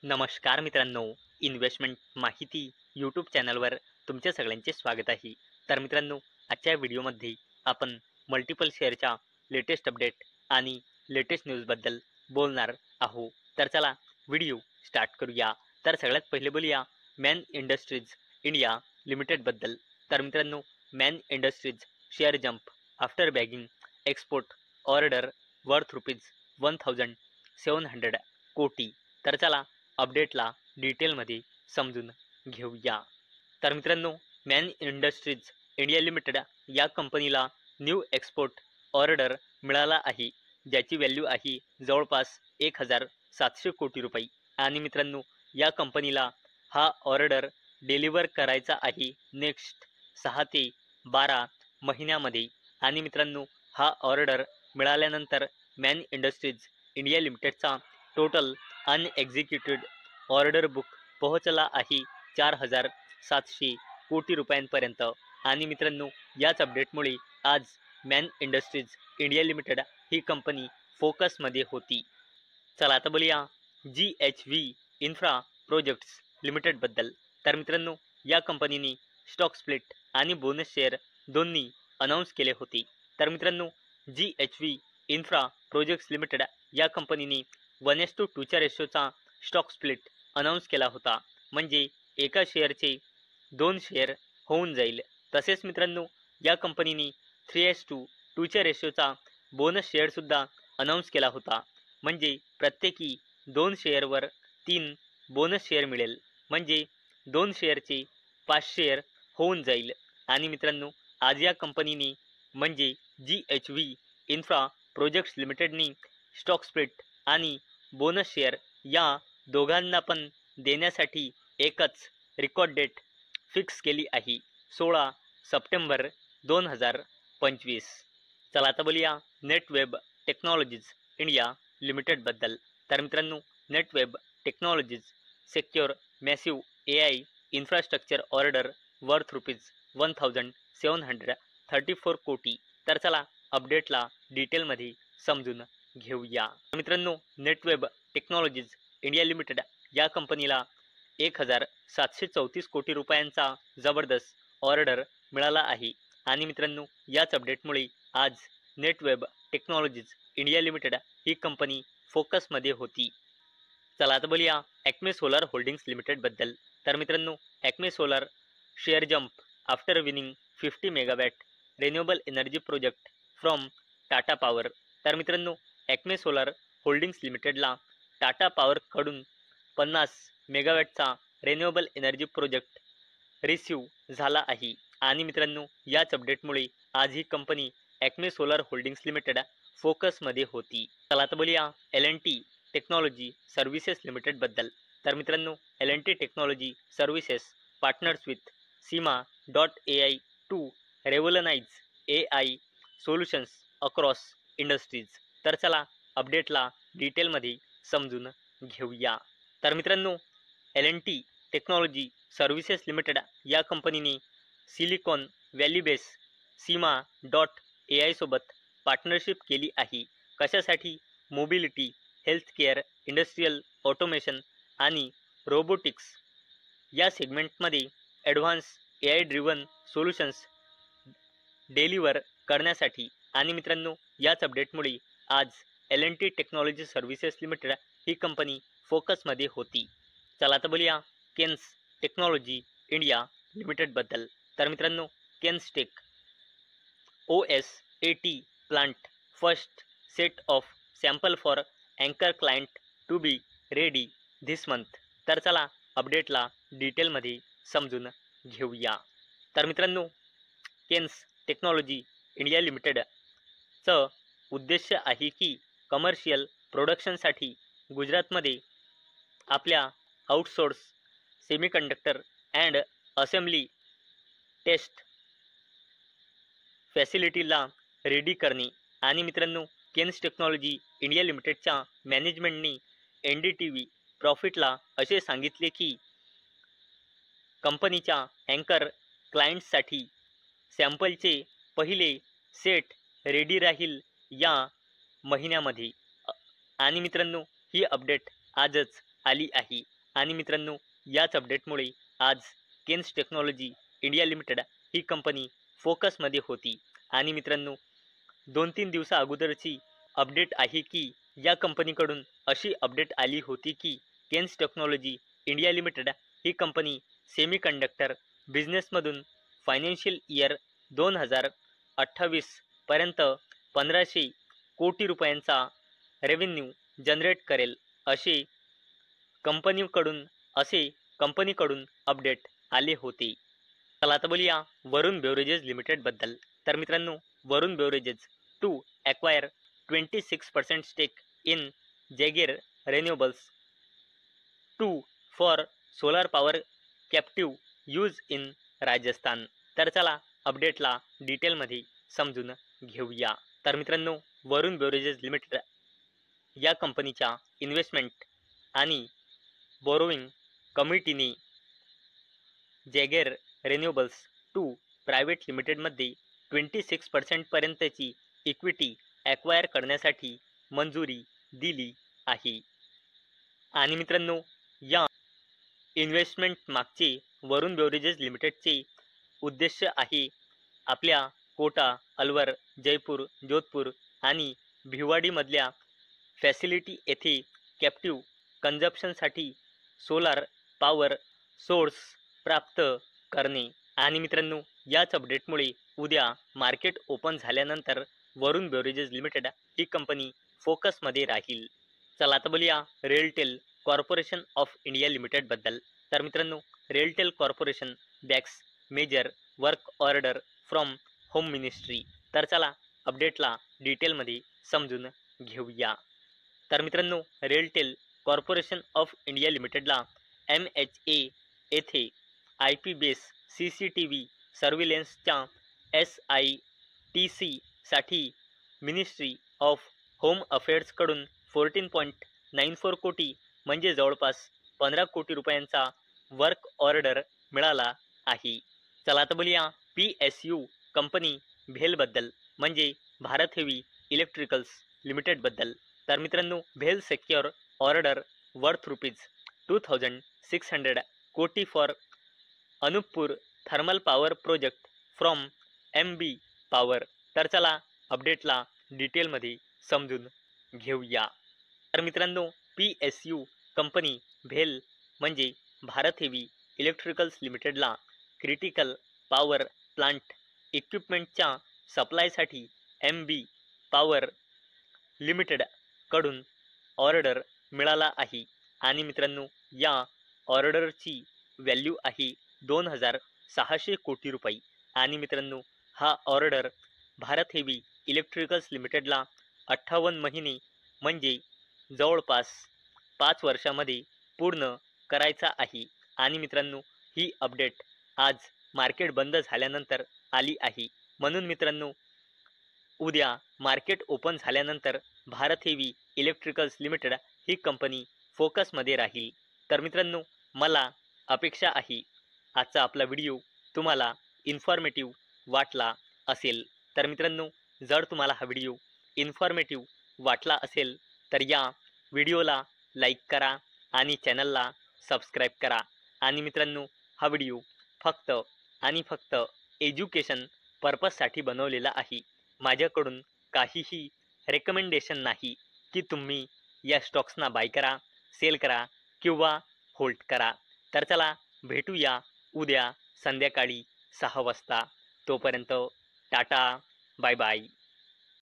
नमस्कार मित्रांनो, इन्व्हेस्टमेंट माहिती यूट्यूब चॅनलवर तुमच्या सगळ्यांचे स्वागत आहे. तर मित्रांनो, आजच्या व्हिडिओमध्ये आपण मल्टिपल शेअरच्या लेटेस्ट अपडेट आणि लेटेस्ट न्यूजबद्दल बोलणार आहोत. तर चला व्हिडिओ स्टार्ट करूया. तर सगळ्यात पहिले बोलूया मॅन इंडस्ट्रीज इंडिया लिमिटेडबद्दल. तर मित्रांनो, man industries share jump after bagging export order worth ₹1700 कोटी. तर चला अपडेटला डिटेलमध्ये समजून घेऊया. तर मित्रांनो, मॅन इंडस्ट्रीज इंडिया लिमिटेड या कंपनीला न्यू एक्सपोर्ट ऑर्डर मिळाला आहे, ज्याची व्हॅल्यू आहे जवळपास 1700 कोटी रुपये. आणि मित्रांनो, या कंपनीला हा ऑर्डर डिलिव्हर करायचा आहे नेक्स्ट 6 ते 12 महिन्यामध्ये. आणि मित्रांनो, हा ऑर्डर मिळाल्यानंतर मॅन इंडस्ट्रीज इंडिया लिमिटेडचा टोटल अनएक्झिक्युटेड ऑर्डर बुक पोहोचला आहे 4700 कोटी रुपयांपर्यंत. आणि मित्रांनो, याच अपडेटमुळे आज मॅन इंडस्ट्रीज इंडिया लिमिटेड ही कंपनी फोकसमध्ये होती. चला आता बोलूया GHV इन्फ्रा प्रोजेक्ट्स लिमिटेडबद्दल. तर मित्रांनो, या कंपनीने स्टॉक स्प्लिट आणि बोनस शेअर दोन्ही अनाऊन्स केले होते. तर मित्रांनो, GHV इन्फ्रा प्रोजेक्ट्स लिमिटेड या कंपनीने 1:2 च्या रेशोचा स्टॉक स्प्लिट अनाऊन्स केला होता, म्हणजे एका शेअरचे 2 शेअर होऊन जाईल. तसेच मित्रांनो, या कंपनीने 3:2 च्या रेशोचा बोनस शेअरसुद्धा अनाऊन्स केला होता, म्हणजे प्रत्येकी 2 शेअरवर 3 बोनस शेअर मिळेल, म्हणजे 2 शेअरचे 5 शेअर होऊन जाईल. आणि मित्रांनो, आज या कंपनीने म्हणजे GHV इन्फ्रा प्रोजेक्ट्स लिमिटेडनी स्टॉक स्प्लिट आणि बोनस शेअर या दोघांना पण देण्यासाठी एकच रेकॉर्ड डेट फिक्स केली आहे, 16 सप्टेंबर 2025. चला आता बोलूया नेटवेब टेक्नॉलॉजीज इंडिया लिमिटेडबद्दल. तर मित्रांनो, Netweb technologies secure massive AI infrastructure order worth ₹1734 कोटी. तर चला अपडेटला डिटेलमध्ये समजून घेऊया. मित्रांनो, नेटवेब टेक्नॉलॉजीज इंडिया लिमिटेड या कंपनीला 1734 कोटी रुपयांचा जबरदस्त ऑर्डर मिळाला आहे. आणि मित्रांनो, याच अपडेटमुळे आज नेटवेब टेक्नॉलॉजीज इंडिया लिमिटेड ही कंपनी फोकसमध्ये होती. चला आता बोलूया ॲक्मे सोलार होल्डिंग्स लिमिटेडबद्दल. तर मित्रांनो, Acme solar share jump after winning 50 megawatt renewable energy project from Tata power. तर मित्रांनो, ॲक्मे सोलार होल्डिंग्स लिमिटेडला टाटा पॉवरकडून 50 मेगावॅटचा रिन्युएबल एनर्जी प्रोजेक्ट रिसीव्ह झाला आहे. आणि मित्रांनो, याच अपडेटमुळे आज ही कंपनी ॲक्मे सोलार होल्डिंग्स लिमिटेड फोकसमध्ये होती. चला आता बोलूया L&T टेक्नॉलॉजी सर्व्हिसेस लिमिटेडबद्दल. तर मित्रांनो, L&T technology services partners with Sima.ai to revolutionise AI solutions across industries. तर चला अपडेटला डिटेलमध्ये समजून घेऊया. तर मित्रांनो, L&T टेक्नॉलॉजी सर्व्हिसेस लिमिटेड या कंपनीने सिलिकॉन व्हॅली बेस Sima.ai सोबत पार्टनरशिप केली आहे. कशासाठी? मोबिलिटी, हेल्थकेअर, इंडस्ट्रियल ऑटोमेशन आणि रोबोटिक्स या सेगमेंटमध्ये advance AI driven solutions deliver करण्यासाठी. आणि मित्रांनो, याच अपडेटमुळे आज L&T टेक्नॉलॉजी सर्व्हिसेस लिमिटेड ही कंपनी फोकसमध्ये होती. चला आता बोलूया केन्स टेक्नॉलॉजी इंडिया लिमिटेडबद्दल. तर मित्रांनो, Kaynes tech OS80 plant first set of sample for अँकर client to be ready this month. तर चला अपडेटला डिटेलमध्ये समजून घेऊया. तर मित्रांनो, केन्स टेक्नॉलॉजी इंडिया लिमिटेडचं उद्देश आहे की कमर्शियल प्रोडक्शनसाठी गुजरातमध्ये आपल्या outsource semiconductor and assembly test फॅसिलिटीला रेडी करणे. आणि मित्रांनो, केन्स टेक्नॉलॉजी इंडिया लिमिटेडच्या मॅनेजमेंटने NDTV प्रॉफिटला असे सांगितले की कंपनीच्या अँकर क्लायंट्ससाठी सॅम्पलचे पहिले सेट रेडी राहील या महिन्यामध्ये. आणि मित्रांनो, ही अपडेट आजच आली आहे. आणि मित्रांनो, याच अपडेटमुळे आज केन्स टेक्नॉलॉजी इंडिया लिमिटेड ही कंपनी फोकसमध्ये होती. आणि मित्रांनो, 2-3 दिवसा अगोदरची अपडेट आहे की या कंपनीकडून अशी अपडेट आली होती की केन्स टेक्नॉलॉजी इंडिया लिमिटेड ही कंपनी सेमीकंडक्टर बिझनेसमधून फायनान्शियल इयर 2028 पर्यंत 1500 कोटी रुपयांचा रेव्हेन्यू जनरेट करेल असे कंपनीकडून अपडेट आले होते. चला आता बोलूया वरुण बेवरेजेस लिमिटेड बद्दल. तर मित्रांनो, Varun beverages to acquire 26% stake in Jagger renewables 2 for solar power captive use in Rajasthan. तर चला अपडेटला डिटेलमध्ये समजून घेऊया. तर मित्रांनो, वरुण बेवरेजेस लिमिटेड या कंपनीच्या इन्व्हेस्टमेंट आणि बोरोविंग कमिटीने जॅगेर रिन्युएबल्स 2 प्रायव्हेट लिमिटेडमध्ये 26% पर्यंतची इक्विटी ॲक्वायर करण्यासाठी मंजुरी दिली आहे. आणि मित्रांनो, या इन्व्हेस्टमेंट मागचे वरुण बेवरेजेस लिमिटेडचे उद्देश आहे आपल्या कोटा, अलवर, जयपूर, जोधपूर आणि भिवाडीमधल्या फॅसिलिटी येथे कॅप्टिव्ह कन्झम्पशनसाठी सोलार पॉवर सोर्स प्राप्त करणे. आणि मित्रांनो, याच अपडेटमुळे उद्या मार्केट ओपन झाल्यानंतर वरुण बेवरेजेस लिमिटेड ही कंपनी फोकसमध्ये राहील. चला आता बोलूया RailTel corporation of India limited बद्दल. तर मित्रांनो, RailTel corporation backs major work order from home ministry. तर चला अपडेटला डिटेलमध्ये समजून घेऊया. तर मित्रांनो, रेलटेल कॉर्पोरेशन ऑफ इंडिया लिमिटेडला MHA येथे IP बेस CCTV सर्व्हिलन्सच्या SITC साठी मिनिस्ट्री ऑफ होम अफेअर्सकडून 14.94 कोटी म्हणजे जवळपास 15 कोटी रुपयांचा वर्क ऑर्डर मिळाला आहे. चला आता बोलूया PSU कंपनी भेलबद्दल, म्हणजे भारत हेवी इलेक्ट्रिकल्स लिमिटेडबद्दल. तर मित्रांनो, भेल सेक्युअर ऑर्डर वर्थ ₹2600 कोटी for Anuppur thermal power project from MB power. तर चला अपडेटला डिटेलमध्ये समजून घेऊया. तर मित्रांनो, PSU कंपनी भेल म्हणजे भारत हेवी इलेक्ट्रिकल्स लिमिटेडला क्रिटिकल पॉवर प्लांट इक्विपमेंटच्या सप्लायसाठी MB पॉवर लिमिटेड कडून ऑर्डर मिळाला आहे. आणि मित्रांनो, या ऑर्डरची व्हॅल्यू आहे 2600 कोटी रुपये. आणि मित्रांनो, हा ऑर्डर भारत हेवी इलेक्ट्रिकल्स लिमिटेडला 58 महिने म्हणजे जवळपास 5 वर्षामध्ये पूर्ण करायचा आहे. आणि मित्रांनो, ही अपडेट आज मार्केट बंद झाल्यानंतर आली आहे. म्हणून मित्रांनो, उद्या मार्केट ओपन झाल्यानंतर भारत हेवी इलेक्ट्रिकल्स लिमिटेड ही कंपनी फोकसमध्ये राहील. तर मित्रांनो, मला अपेक्षा आहे आजचा आपला व्हिडिओ तुम्हाला इन्फॉर्मेटिव्ह वाटला असेल. तर मित्रांनो, जर तुम्हाला हा व्हिडिओ इन्फॉर्मेटिव्ह वाटला असेल तर या व्हिडिओला लाईक करा आणि चॅनलला सबस्क्राईब करा. आणि मित्रांनो, हा व्हिडिओ फक्त आणि फक्त एज्युकेशन पर्पजसाठी बनवलेला आहे. माझ्याकडून काहीही रेकमेंडेशन नाही की तुम्ही या स्टॉक्सना बाय करा, सेल करा किंवा होल्ड करा. तर चला भेटूया उद्या संध्याकाळी 6 वाजता. तोपर्यंत टाटा, बाय बाय.